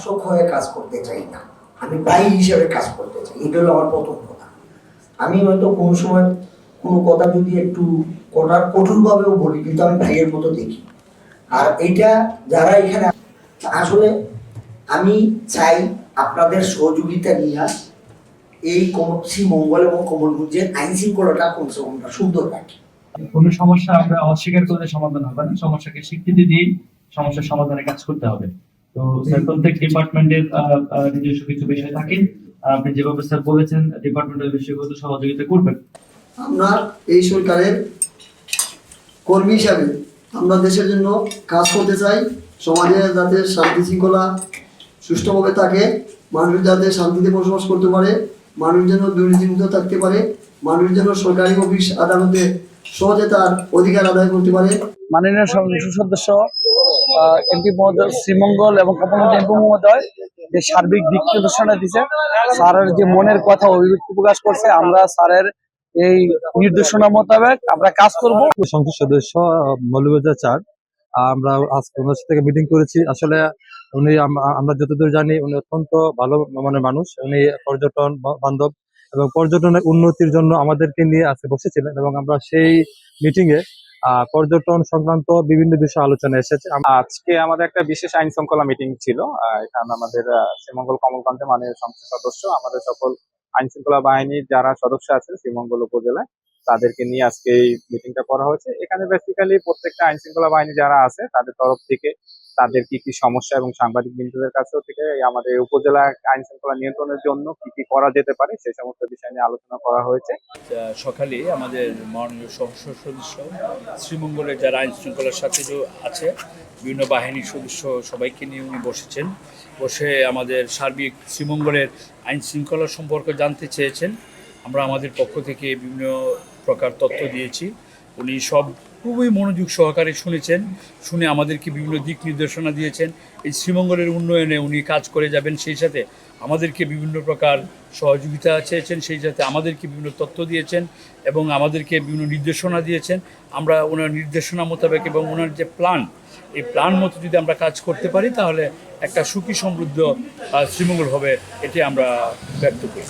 শাসক হয়ে কাজ করতে চাই না, আমি ভাই হিসেবে কাজ করতে চাই। এটা হলো আমার প্রথম কথা। আমি হয়তো কোনো সময় কোনো কথা যদি একটু কঠোরভাবেও বলি, কিন্তু আমি ভাইয়ের মতো দেখি। আর এইটা যারা এখানে আসলে আমি চাই আপনাদের সহযোগিতা নিয়ে এই শ্রীমঙ্গল এবং কমলগঞ্জের আইন শৃঙ্খলাটা কমসে কম সুন্দর রাখি। কোনো সমস্যা আমরা অস্বীকার করলে সমাধান হবে না, সমস্যাকে স্বীকৃতি দিয়ে সমস্যার সমাধানে কাজ করতে হবে। তো স্যার প্রত্যেক ডিপার্টমেন্টের নিজস্ব কিছু বিষয় থাকে, আপনি যেভাবে স্যার বলেছেন ডিপার্টমেন্টের বিষয়গুলো সহযোগিতা করবেন। আমরা এই সরকারের কর্মী হিসাবে আমরা দেশের জন্য কাজ করতে চাই, সমাজে যাতে শান্তি শৃঙ্খলা সুষ্ঠুভাবে থাকে, মানুষ যাতে শান্তিতে বসবাস করতে পারে, মানুষ যেন দুর্নীতিমুক্ত থাকতে পারে, মানুষ যেন সরকারি অফিস আদালতে সহজে তার অধিকার আদায় করতে পারে। মাননীয় সংসদ সদস্য এমপি মহোদয় শ্রীমঙ্গল এবং কমলগঞ্জ এমপি মহোদয় যে সার্বিক দিক নির্দেশনা দিচ্ছে, স্যারের যে মনের কথা অভিব্যক্তি প্রকাশ করছে, আমরা স্যারের এই নির্দেশনা মোতাবেক আমরা কাজ করব। সংসদ সদস্য মৌলভীবাজার 4, আমরা আজকে ওনার সাথে মিটিং করেছি। আসলে উনি আমরা যতদূর জানি উনি অত্যন্ত ভালো মনের মানুষ, উনি পর্যটন বান্ধব এবং পর্যটনের উন্নতির জন্য আমাদেরকে নিয়ে আজকে বসেছিলেন এবং আমরা সেই মিটিং এ পর্যটন সংক্রান্ত বিভিন্ন বিষয় আলোচনা এসেছে। আজকে আমাদের একটা বিশেষ আইন শৃঙ্খলা মিটিং ছিল। এখানে আমাদের শ্রীমঙ্গল কমলগঞ্জে মাননীয় সংসদ সদস্য, আমাদের সকল আইন শৃঙ্খলা বাহিনীর যারা সদস্য আছেন শ্রীমঙ্গল উপজেলায়, তাদেরকে নিয়ে আজকে এই মিটিংটা করা হয়েছে। এখানে বেসিক্যালি প্রত্যেকটা আইন শৃঙ্খলা বাহিনী যারা আছে তাদের তরফ থেকে তাদের কি কি সমস্যা এবং সাংবাদিক বৃন্দদের কাছেও থেকে আমাদের উপজেলা আইন শৃঙ্খলা নিয়ন্ত্রণের জন্য কি কি করা যেতে পারে সেই সমস্ত বিষয় নিয়ে আলোচনা করা হয়েছে। সকালে আমাদের মাননীয় সংসদ সদস্য শ্রীমঙ্গলের যারা আইন শৃঙ্খলার সাথে আছে বিভিন্ন বাহিনীর সদস্য সবাইকে নিয়ে উনি বসেছেন। বসে আমাদের সার্বিক শ্রীমঙ্গলের আইন শৃঙ্খলা সম্পর্কে জানতে চেয়েছেন। আমরা আমাদের পক্ষ থেকে বিভিন্ন প্রকার তথ্য দিয়েছি। উনি সব খুবই মনোযোগ সহকারে শুনেছেন, শুনে আমাদেরকে বিভিন্ন দিক নির্দেশনা দিয়েছেন। এই শ্রীমঙ্গলের উন্নয়নে উনি কাজ করে যাবেন, সেই সাথে আমাদেরকে বিভিন্ন প্রকার সহযোগিতা চেয়েছেন, সেই সাথে আমাদেরকে বিভিন্ন তথ্য দিয়েছেন এবং আমাদেরকে বিভিন্ন নির্দেশনা দিয়েছেন। আমরা ওনার নির্দেশনা মোতাবেক এবং ওনার যে প্ল্যান, এই প্ল্যান মতো যদি আমরা কাজ করতে পারি তাহলে একটা সুখী সমৃদ্ধ শ্রীমঙ্গল হবে, এটি আমরা ব্যক্ত করি।